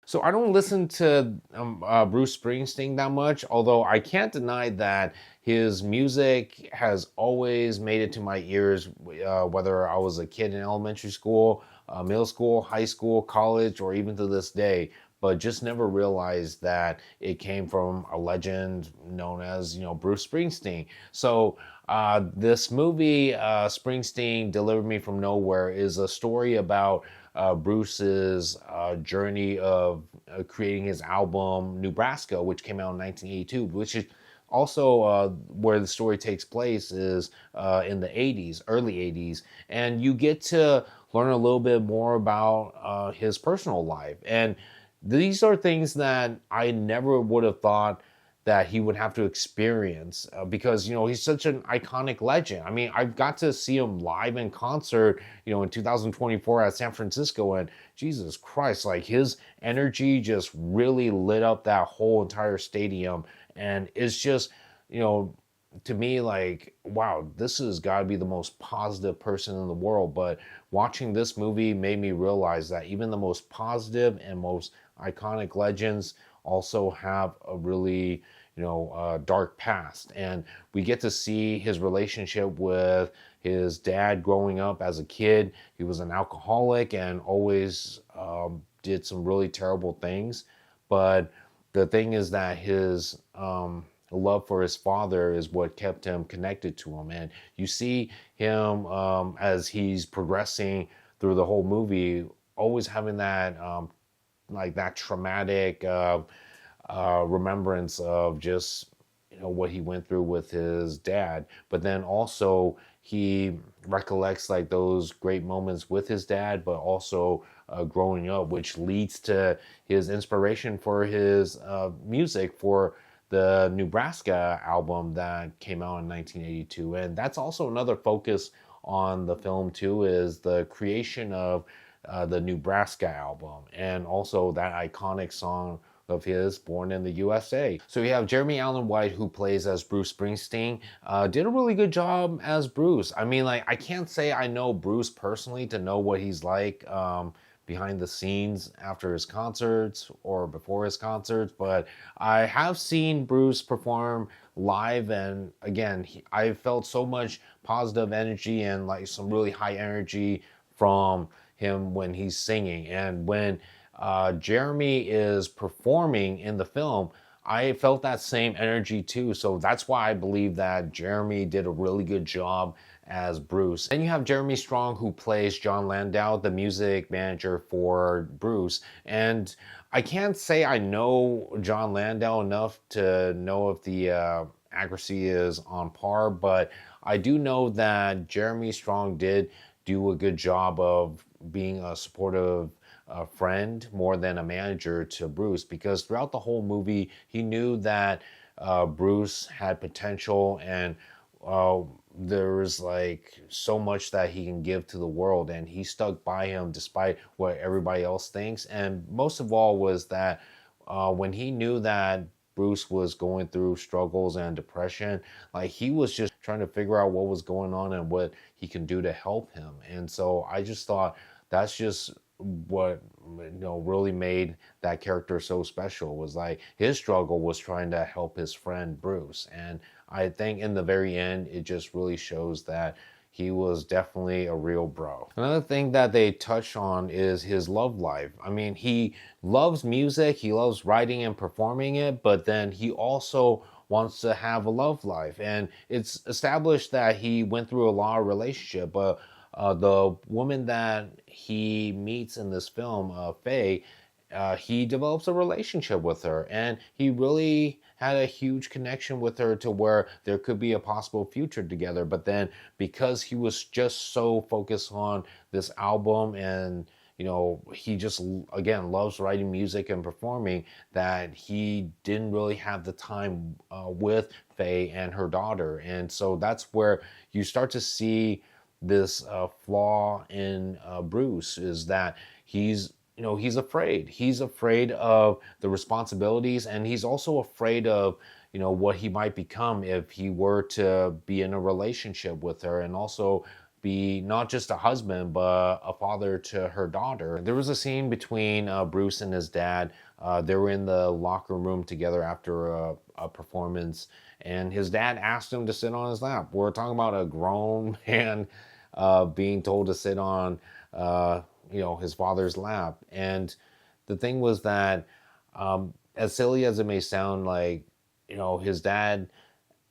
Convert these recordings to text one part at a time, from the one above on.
So I don't listen to Bruce Springsteen that much, although I can't deny that his music has always made it to my ears, whether I was a kid in elementary school, middle school, high school, college, or even to this day. But just never realized that it came from a legend known as, Bruce Springsteen. So this movie, Springsteen Delivered Me from Nowhere, is a story about Bruce's journey of creating his album Nebraska, which came out in 1982, which is also where the story takes place is in the 80s, early 80s. And you get to learn a little bit more about his personal life. And these are things that I never would have thought that he would have to experience because he's such an iconic legend. I mean, I've got to see him live in concert, in 2024 at San Francisco, and Jesus Christ, like his energy just really lit up that whole entire stadium, and it's just, to me, like, wow, this has got to be the most positive person in the world. But watching this movie made me realize that even the most positive and most iconic legends also have a really dark past, and we get to see his relationship with his dad growing up as a kid. He was an alcoholic and always did some really terrible things, but the thing is that his love for his father is what kept him connected to him. And you see him as he's progressing through the whole movie, always having that like that traumatic remembrance of just what he went through with his dad, but then also he recollects like those great moments with his dad, but also growing up, which leads to his inspiration for his music for the Nebraska album that came out in 1982. And that's also another focus on the film too, is the creation of the Nebraska album, and also that iconic song of his, Born in the USA. So you have Jeremy Allen White, who plays as Bruce Springsteen, did a really good job as Bruce. I mean, like, I can't say I know Bruce personally to know what he's like behind the scenes after his concerts or before his concerts, but I have seen Bruce perform live, and again, I felt so much positive energy and like some really high energy from him when he's singing. And when Jeremy is performing in the film, I felt that same energy too. So that's why I believe that Jeremy did a really good job as Bruce. Then you have Jeremy Strong, who plays John Landau, the music manager for Bruce. And I can't say I know John Landau enough to know if the accuracy is on par, but I do know that Jeremy Strong did do a good job of being a supportive friend more than a manager to Bruce, because throughout the whole movie he knew that Bruce had potential, and there was like so much that he can give to the world, and he stuck by him despite what everybody else thinks. And most of all was that when he knew that Bruce was going through struggles and depression, like he was just trying to figure out what was going on and what he can do to help him. And so I just thought that's just what really made that character so special, was like his struggle was trying to help his friend Bruce. And I think in the very end it just really shows that he was definitely a real bro. Another thing that they touch on is his love life. I mean, he loves music, he loves writing and performing it, but then he also wants to have a love life. And it's established that he went through a lot of relationship, but the woman that he meets in this film, Faye, he develops a relationship with her, and he really had a huge connection with her to where there could be a possible future together. But then because he was just so focused on this album, and he just again loves writing music and performing, that he didn't really have the time with Faye and her daughter. And so that's where you start to see this flaw in Bruce, is that he's he's afraid of the responsibilities, and he's also afraid of what he might become if he were to be in a relationship with her, and also be not just a husband, but a father to her daughter. There was a scene between Bruce and his dad. They were in the locker room together after a performance, and his dad asked him to sit on his lap. We're talking about a grown man being told to sit on, his father's lap. And the thing was that, as silly as it may sound, like, his dad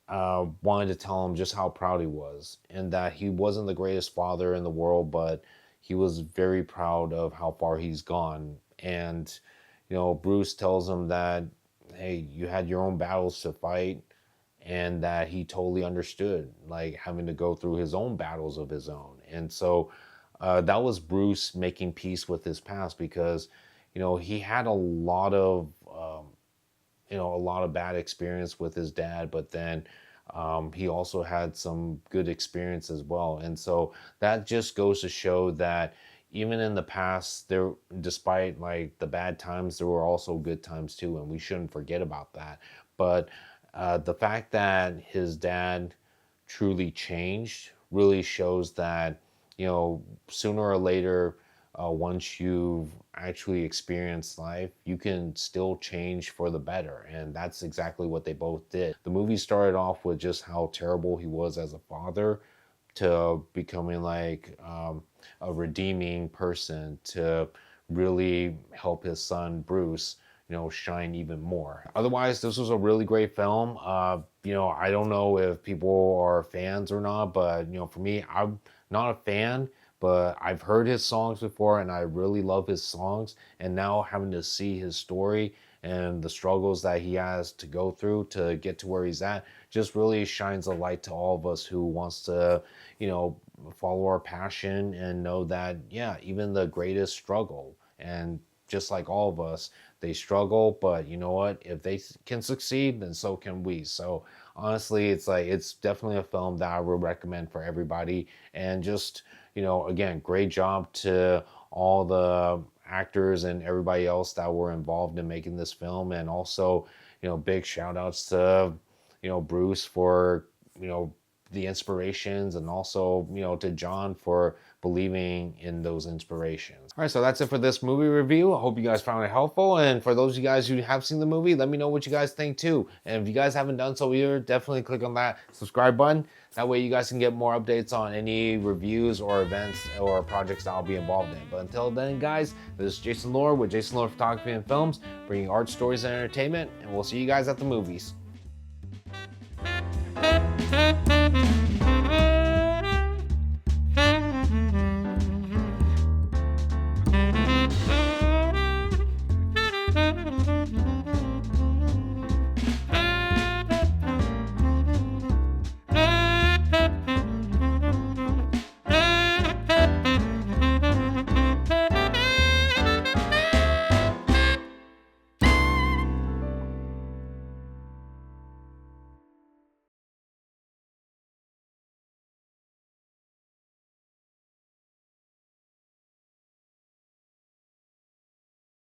wanted to tell him just how proud he was and that he wasn't the greatest father in the world, but he was very proud of how far he's gone. And, Bruce tells him that, hey, you had your own battles to fight, and that he totally understood, like, having to go through his own battles of his own. And so that was Bruce making peace with his past, because, he had a lot of bad experience with his dad, but then he also had some good experience as well. And so that just goes to show that even in the past, there, despite like the bad times, there were also good times too, and we shouldn't forget about that. But the fact that his dad truly changed really shows that, sooner or later, once you've actually experienced life, you can still change for the better. And that's exactly what they both did. The movie started off with just how terrible he was as a father, to becoming like a redeeming person, to really help his son Bruce, shine even more. Otherwise, this was a really great film. I don't know if people are fans or not, but for me, I'm not a fan, but I've heard his songs before and I really love his songs. And now having to see his story and the struggles that he has to go through to get to where he's at just really shines a light to all of us who wants to, follow our passion and know that, yeah, even the greatest struggle, and just like all of us, they struggle, but you know what? If they can succeed, then so can we. So honestly, it's definitely a film that I would recommend for everybody. And just, again, great job to all the actors and everybody else that were involved in making this film. And also, big shout outs to, Bruce for, the inspirations, and also, to John for believing in those inspirations. All right, so that's it for this movie review. I hope you guys found it helpful. And for those of you guys who have seen the movie, let me know what you guys think too. And if you guys haven't done so either, definitely click on that subscribe button. That way you guys can get more updates on any reviews or events or projects that I'll be involved in. But until then, guys, this is Jason Lore with Jason Lore Photography and Films, bringing art, stories, and entertainment. And we'll see you guys at the movies.